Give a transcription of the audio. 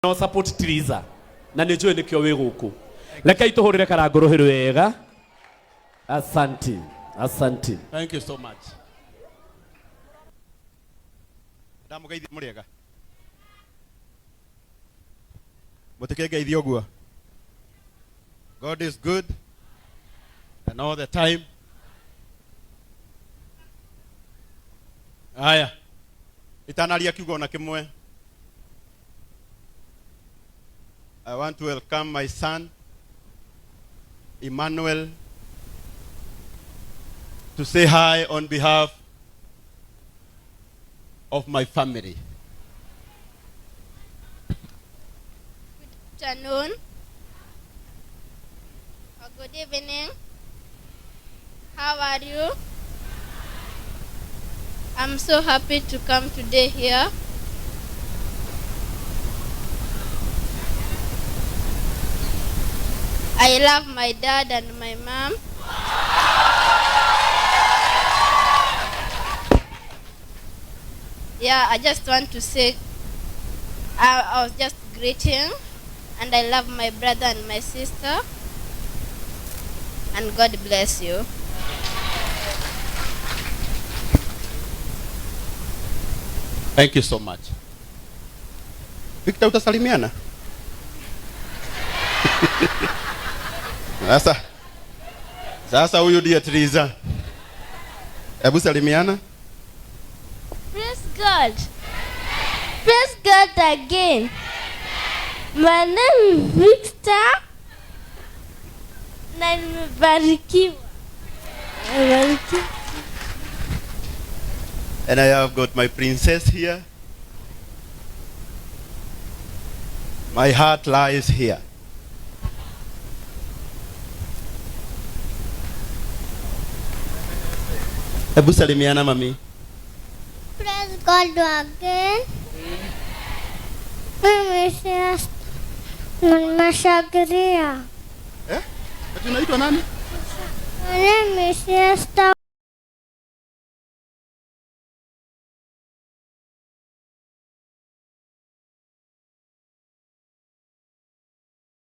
no support Triza na nä njå nä kä o wä gå kå reke itå hå rä re karangå rå hä rå wega. Asante, asante. Thank you so much. Ndamu gaithi muriega. Mutike gaithi ogua. God is good and all the time. Aya. Itanaria kiugo na kimwe. I want to welcome my son Emmanuel to say hi on behalf of my family. Good afternoon or good evening. How are you? I'm so happy to come today here. I love my dad and my mom. Yeah, I just want to say I was just greeting, and I love my brother and my sister, and God bless you. Thank you so much. Victor, utasalimiana? Sasa huyu ndiye Triza. Hebu salimiana. Praise God. Praise God again. My name is Victor. Na nimebarikiwa. And I have got my princess here. My heart lies here. Hebu salimiana mami. Praise God again. Ati unaitwa nani? My name is Esther